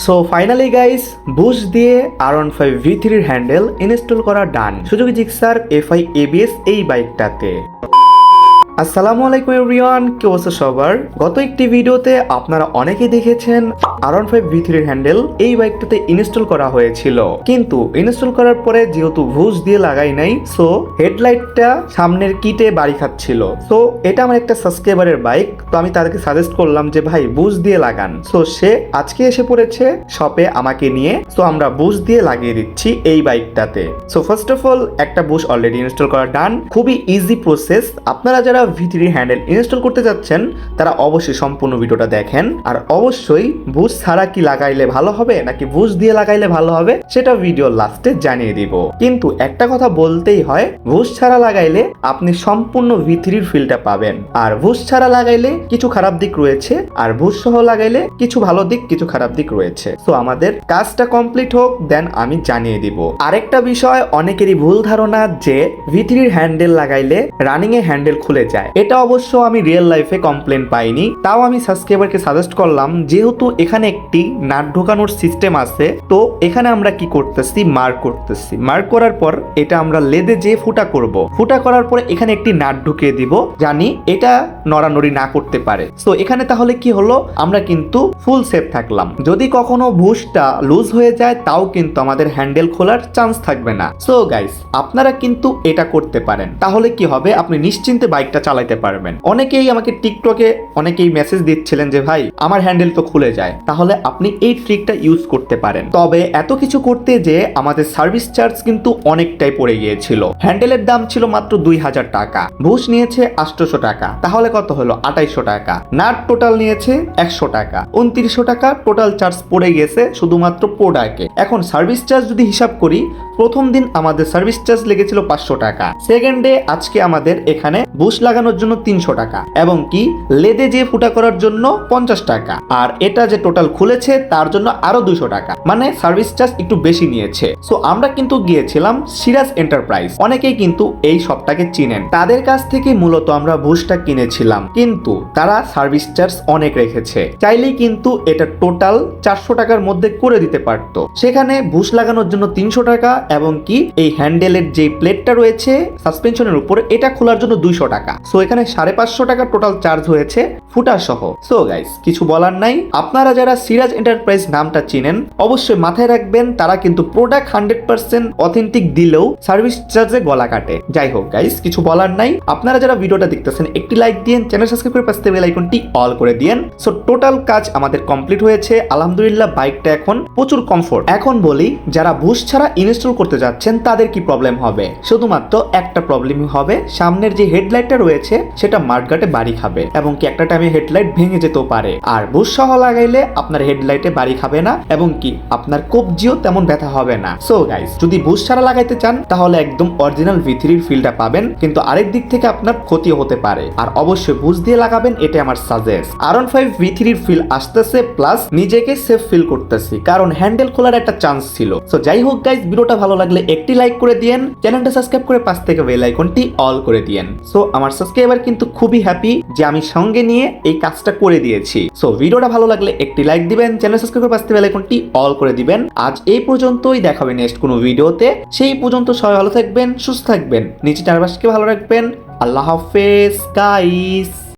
So finally guys, Bush দিয়ে R15 V3 এর handle install করা ডান সুজুকি জিক্সার FI ABS এই বাইকটাতে। আসসালামু আলাইকুম এভরিওয়ান, কি অবস্থা সবার? গত একটি ভিডিওতে আপনারা অনেকেই দেখেছেন R15 V3 এর হ্যান্ডেল এই বাইকটাতে ইনস্টল করা হয়েছিল, কিন্তু ইনস্টল করার পরে যেহেতু বুশ দিয়ে লাগাই নাই, সো হেডলাইটটা সামনের কিটে বাড়ি খাচ্ছিল। সো এটা আমার একটা সাবস্ক্রাইবারের বাইক, তো আমি তাদেরকে সাজেস্ট করলাম যে ভাই বুশ দিয়ে লাগান। সো সে আজকে এসে পড়েছে শপে আমাকে নিয়ে, সো আমরা বুশ দিয়ে লাগিয়ে দিচ্ছি এই বাইকটাতে। সো ফার্স্ট অফ অল একটা বুশ অলরেডি ইনস্টল করা ডান, খুবই ইজি প্রসেস। আপনারা যারা V3 হ্যান্ডেল ইনস্টল করতে যাচ্ছেন তারা অবশ্যই সম্পূর্ণ ভিডিওটা দেখেন, আর অবশ্যই বুশ ছাড়া কি লাগাইলে ভালো হবে নাকি বুশ দিয়ে লাগাইলে ভালো হবে সেটা ভিডিও লাস্টে জানিয়ে দিব। কিন্তু একটা কথা বলতেই হয়, বুশ ছাড়া লাগাইলে আপনি সম্পূর্ণ V3 ফিলটা পাবেন, আর বুশ ছাড়া লাগাইলে কিছু খারাপ দিক রয়েছে, আর বুশ সহ লাগাইলে কিছু ভালো দিক কিছু খারাপ দিক রয়েছে। তো আমাদের কাজটা কমপ্লিট হোক, দেন আমি জানিয়ে দিব। আরেকটা বিষয়, অনেকেরই ভুল ধারণা যে V3 হ্যান্ডেল লাগাইলে রানিং এ হ্যান্ডেল খুলে যায়। এটা অবশ্য আমি রিয়েল লাইফে কমপ্লেন পাইনি, তাও আমি সাবস্ক্রাইবারকে সাজেস্ট করলাম যেহেতু এখানে একটি নাট ঢোকানোর সিস্টেম আছে, তো এখানে আমরা কি করতেছি, মার্ক করতেছি। মার্ক করার পর এটা আমরা লেদে যে ফুটা করব, ফুটা করার পরে এখানে একটি নাট ঢুকিয়ে দিব, জানি এটা নড়ানড়ি না করতে পারে। সো এখানে তাহলে কি হলো, আমরা কিন্তু ফুল সেফ থাকলাম। যদি কখনো বুশটা লুজ হয়ে যায় তাও কিন্তু আমাদের হ্যান্ডেল খোলার চান্স থাকবে না। সো গাইস, আপনারা কিন্তু এটা করতে পারেন, তাহলে কি হবে, আপনি নিশ্চিন্তে বাইকটা চালাইতে পারবেন। অনেকেই আমাকে টিকটকে অনেকেই মেসেজ দিচ্ছিলেন যে ভাই আমার হ্যান্ডেল তো খুলে যায়, তাহলে আপনি এই ট্রিকটা ইউজ করতে পারেন। তবে এত কিছু করতে যে আমাদের সার্ভিস চার্জ কিন্তু অনেকটাই পড়ে গিয়েছিল। হ্যান্ডেলের দাম ছিল মাত্র 2000 টাকা, বুশ নিয়েছে 800 টাকা, তাহলে কত হলো 2800 টাকা। নাট টোটাল নিয়েছে 100 টাকা, 2900 টাকা টোটাল চার্জ পড়ে গেছে শুধুমাত্র প্রোডাক্টে। এখন সার্ভিস চার্জ যদি হিসাব করি, প্রথম দিন আমাদের সার্ভিস চার্জ লেগেছিল 500 টাকা, সেকেন্ড ডে আজকে আমাদের এখানে বুশ লাগানোর জন্য 300 টাকা, এবং কি লেদে যে ফুটা করার জন্য 50 টাকা, আর এটা যে টোটাল খুলেছে তার জন্য আরো 200 টাকা, মানে সার্ভিস চার্জ একটু বেশি নিয়েছে। সো আমরা কিন্তু গিয়েছিলাম সিরাজ এন্টারপ্রাইজ, অনেকেই কিন্তু এই শপটাকে চিনেন, তাদের কাছ থেকে মূলত আমরা বুশটা কিনেছিলাম, কিন্তু তারা সার্ভিস চার্জ অনেক রেখেছে। চাইলেই কিন্তু এটা টোটাল 400 টাকার মধ্যে করে দিতে পারতো, সেখানে বুশ লাগানোর জন্য 300 টাকা, এবং কি এই হ্যান্ডেলের যে প্লেটটা রয়েছে সাসপেনশনের উপরে এটা খোলার জন্য 200 টাকা। সো এখানে 550 টাকা টোটাল চার্জ হয়েছে ফুটা সহ। সো গাইস, কিছু বলার নাই। আপনারা যারা সিরাজ এন্টারপ্রাইজ নামটা চিনেন অবশ্যই মাথায় রাখবেন, তারা কিন্তু প্রোডাক্ট 100% অথেন্টিক দিলেও সার্ভিস চার্জে গলা কাটে। যাই হোক গাইস, কিছু বলার নাই। আপনারা যারা ভিডিওটা দেখতেছেন একটি লাইক দিন, চ্যানেল সাবস্ক্রাইব করে পাশে বেল আইকনটি অল করে দিন। সো টোটাল কাজ আমাদের কমপ্লিট হয়েছে আলহামদুলিল্লাহ, বাইকটা এখন প্রচুর কমফোর্ট। এখন বলি, যারা বুশ ছাড়া ইনস্টল করতে যাচ্ছেন তাদের কি প্রবলেম হবে? শুধুমাত্র একটা প্রবলেম হবে, সামনের যে হেডলাইটটা রয়েছে সেটা মাঠঘাটে বাড়ি খাবে, এবং কি একটা টাইমে হেডলাইট ভেঙে যেতেও পারে। আর বুশ সহ লাগাইলে আপনার হেডলাইটে বাড়ি খাবে না, এবং কি আপনার কবজিও তেমন ব্যথা হবে না। সো গাইস, যদি বুশ ছাড়া লাগাইতে চান তাহলে একদম অরিজিনাল V3 ফিলটা পাবেন, কিন্তু আরেক দিক থেকে আপনার ক্ষতিও হতে পারে। আর অবশ্যই বুশ দিয়ে লাগাবেন, এটা আমার সাজেস্ট। R15 V3 ফিল আসতেছে, প্লাস নিজেকে সেফ ফিল করতেছি, কারণ হ্যান্ডেল খোলার একটা চান্স ছিল। সো যাই হোক গাইস, ভিডিওটা ভালো লাগলে একটি লাইক করে দিয়েন, চ্যানেলটা সাবস্ক্রাইব করে পাশ থেকে বেল আইকনটি অল করে দিয়েন। সো আমার সাবস্ক্রাইবার কিন্তু খুবই হ্যাপি যে আমি সঙ্গে নিয়ে এই কাজটা করে দিয়েছি। সো ভিডিওটা ভালো লাগলে একটি লাইক দিবেন, চ্যানেল সাবস্ক্রাইব করে পাশ থেকে বেল আইকনটি অল করে দিবেন। আজ এই পর্যন্তই, দেখা হবে নেক্সট কোনো ভিডিওতে। সেই পর্যন্ত সবাই ভালো থাকবেন, সুস্থ থাকবেন, নিচে চারপাশকে ভালো রাখবেন। আল্লাহ হাফেজ গাইস।